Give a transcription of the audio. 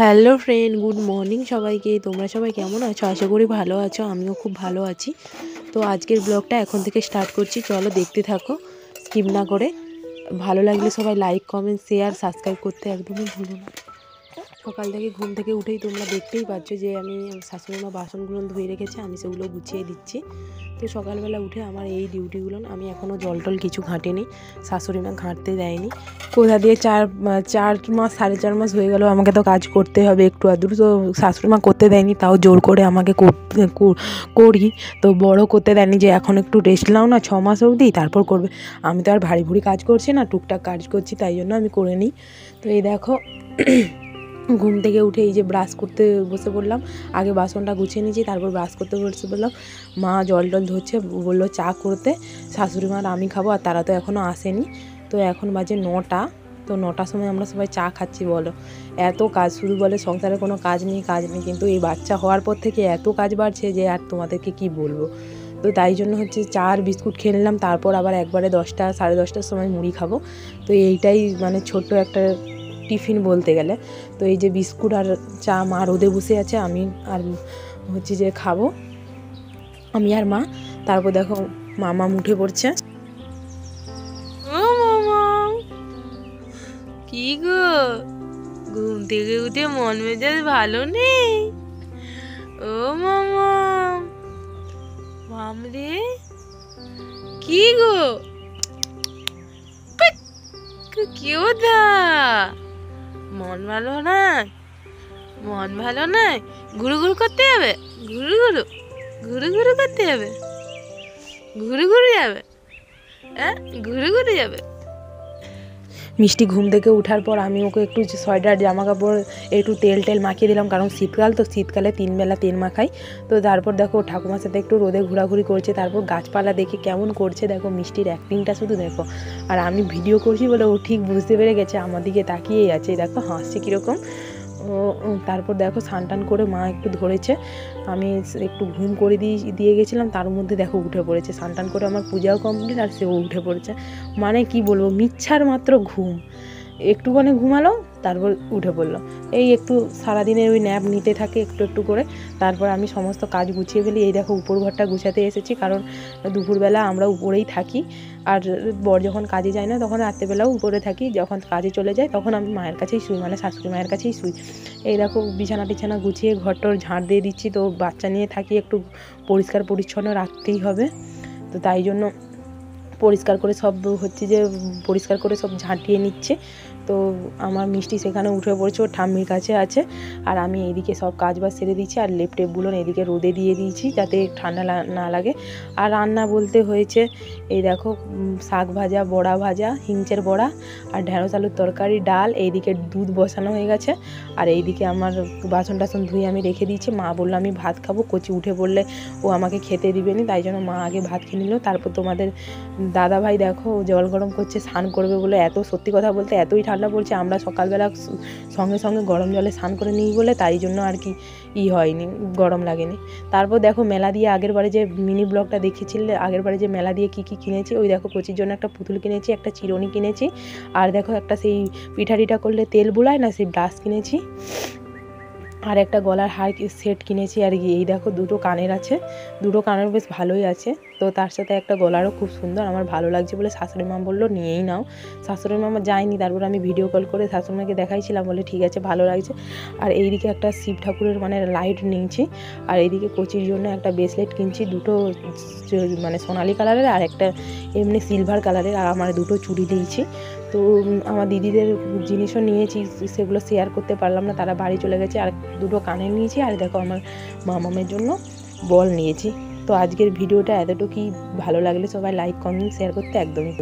Hello friend, good morning সবাইকে। তোমরা সবাই কেমন আছো? আশা করি ভালো আছো। আমিও খুব ভালো আছি। তো আজকের ব্লগটা এখন থেকে স্টার্ট করছি, চলো দেখতে থাকো স্কিপ না করে। ভালো লাগলে সবাই লাইক, কমেন্ট, শেয়ার, সাবস্ক্রাইব করতে একদমই ভুলো না। সকাল থেকে ঘুম থেকে উঠেই তোমরা দেখতেই পাচ্ছ যে আমি শাশুড়িমা বাসনগুলো ধুয়ে রেখেছে, আমি সেগুলো গুছিয়ে দিচ্ছি। তো সকালবেলা উঠে আমার এই ডিউটিগুলো, আমি এখনও জল টল কিছু ঘাঁটিনি, শাশুড়িমা ঘাঁটতে দেয়নি। কোথা দিয়ে 4 মাস 4.5 মাস হয়ে গেল আমাকে তো কাজ করতে হবে একটু আধটু, তো শাশুড়িমা করতে দেয়নি, তাও জোর করে আমাকে করি। তো বড় করতে দেয়নি যে এখন একটু রেস্ট নাও না 6 মাস অবধি, তারপর করবে। আমি তো আর ভারী ভুরি কাজ করছি না, টুকটাক কাজ করছি, তাই জন্য আমি করে নিই। তো এই দেখো ঘুম থেকে উঠে এই যে ব্রাশ করতে বসে পড়লাম। আগে বাসনটা গুছিয়ে নিয়েছি, তারপর ব্রাশ করতে বসে পড়লাম। মা জল টল ধরছে, বললো চা করতে। শাশুড়ি মার আমি খাবো, আর তারা তো এখনও আসেনি। তো এখন বাজে 9টা। তো 9টার সময় আমরা সবাই চা খাচ্ছি। বলো, এত কাজ, শুধু বলে সংসারে কোনো কাজ নেই কাজ নেই, কিন্তু এই বাচ্চা হওয়ার পর থেকে এত কাজ বাড়ছে যে আর তোমাদেরকে কি বলবো। তো তাই জন্য হচ্ছে চা আর বিস্কুট খেয়ে নিলাম, তারপর আবার একবারে 10টা 10:30টার সময় মুড়ি খাবো। তো এইটাই মানে ছোট্ট একটা টিফিন বলতে গেলে। তো এই যে বিস্কুট আর চা মা রোদে বসে আছে, আমি আর হচ্ছে যে খাবো, আমি আর মা। তারপর দেখো মামা উঠে পড়ছে। ও মামা, কি গো, ঘুম থেকে উঠে মন মেজাজ ভালো নেই? ও মামা, মামরে, কি গো, কেউ দা, মন ভালো নাই? মন ভালো নাই? ঘুরু ঘুরু করতে হবে, ঘুরু ঘুরু ঘুরু ঘুরু করতে হবে, ঘুরু ঘুরু যাবে, হ্যাঁ ঘুরু ঘুরু যাবে। মিষ্টি ঘুম থেকে ওঠার পর আমি ওকে একটু সোয়েটার জামা কাপড় একটু তেল টেল মাখিয়ে দিলাম, কারণ শীতকাল তো, শীতকালে 3 বেলা তেল মাখাই। তো তারপর দেখো ঠাকুমার সাথে একটু রোদে ঘোরাঘুরি করছে, তারপর গাছপালা দেখে কেমন করছে দেখো, মিষ্টির অ্যাক্টিংটা শুধু দেখো। আর আমি ভিডিও করছি বলে ও ঠিক বুঝতে পেরে গেছে, আমার দিকে তাকিয়েই আছে, দেখো হাসছে কীরকম। তারপর দেখো স্নান টান করে মা একটু ধরেছে, আমি একটু ঘুম করে দিয়ে গেছিলাম, তার মধ্যে দেখো উঠে পড়েছে। স্নান টান করে আমার পূজাও কমপ্লিট, আর সেও উঠে পড়েছে। মানে কি বলবো, মিচ্ছার মাত্র ঘুম। একটুখানি ঘুমালো, তারপর উঠে পড়লো। এই একটু সারাদিনের ওই ন্যাপ নিতে থাকে একটু একটু করে। তারপর আমি সমস্ত কাজ গুছিয়ে ফেলি। এই দেখো উপর ঘরটা গুছাতে এসেছি, কারণ দুপুরবেলা আমরা উপরেই থাকি, আর বর যখন কাজে যায় না তখন রাত্রেবেলাও উপরে থাকি, যখন কাজে চলে যায় তখন আমি মায়ের কাছেই শুই, মানে শাশুড়ি মায়ের কাছেই শুই। এই দেখো বিছানা টিছানা গুছিয়ে ঘরটর ঝাঁট দিয়ে দিচ্ছি। তো বাচ্চা নিয়ে থাকি, একটু পরিষ্কার পরিচ্ছন্ন রাখতেই হবে। তো তাই জন্য পরিষ্কার করে সব হচ্ছে যে পরিষ্কার করে সব ঝাঁটিয়ে নিচ্ছে। তো আমার মিষ্টি সেখানে উঠে পড়ছে, ওর ঠাম্মির কাছে আছে, আর আমি এইদিকে সব কাজ বাজ সেরে দিচ্ছি, আর লেপ টেপগুলো এদিকে রোদে দিয়ে দিয়েছি যাতে ঠান্ডা না লাগে। আর রান্না বলতে হয়েছে এই দেখো শাক ভাজা, বড়া ভাজা, হিংচের বড়া, আর ঢেঁড়স আলুর তরকারি, ডাল। এইদিকে দুধ বসানো হয়ে গেছে, আর এইদিকে আমার বাসন টাসন ধুয়ে আমি রেখে দিয়েছি। মা বললো আমি ভাত খাবো, কচি উঠে পড়লে ও আমাকে খেতে দিবে না, তাই জন্য মা আগে ভাত খেয়ে নিল। তারপর তোমাদের দাদা ভাই দেখো জল গরম করছে স্নান করবে বলে। এত সত্যি কথা বলতে এতই ঠান্ডা পড়ছে, আমরা সকালবেলা সঙ্গে সঙ্গে গরম জলে স্নান করে নিই বলে, তাই জন্য আর কি হয়নি, গরম লাগেনি। তারপর দেখো মেলা দিয়ে আগের বারে যে মিনি ব্লগটা দেখেছিলে, আগের বারে যে মেলা দিয়ে কী কী কিনেছি, ওই দেখো কচির জন্য একটা পুতুল কিনেছি, একটা চিরুনি কিনেছি, আর দেখো একটা সেই পিঠাটিটা করলে তেল বুলায় না, সেই ব্রাশ কিনেছি, আর একটা গলার হার সেট কিনেছি আর কি। এই দেখো দুটো কানের আছে, দুটো কানের বেশ ভালোই আছে। তো তার সাথে একটা গলারও খুব সুন্দর, আমার ভালো লাগছে বলে শাশুড়ি মা বললো নিয়েই নাও। শাশুড়ি মা আমার যায়নি, তারপর আমি ভিডিও কল করে শাশুড়ি মাকে দেখাইছিলাম, বলে ঠিক আছে ভালো লাগছে। আর এইদিকে একটা শিব ঠাকুরের মানে লাইট নিয়েছি, আর এইদিকে কচির জন্য একটা ব্রেসলেট কিনছি, দুটো মানে সোনালি কালারের আর একটা এমনি সিলভার কালারের, আর আমার দুটো চুড়ি দিয়েছি। তো আমার দিদিদের জিনিসও নিয়েছি, সেগুলো শেয়ার করতে পারলাম না, তারা বাড়ি চলে গেছে। আর দুটো কানের নিয়েছি, আর দেখো আমার মামামের জন্য বল নিয়েছি। তো আজকের ভিডিওটা এতটুকুই, ভালো লাগলে সবাই লাইক কমেন্ট শেয়ার করতে একদমই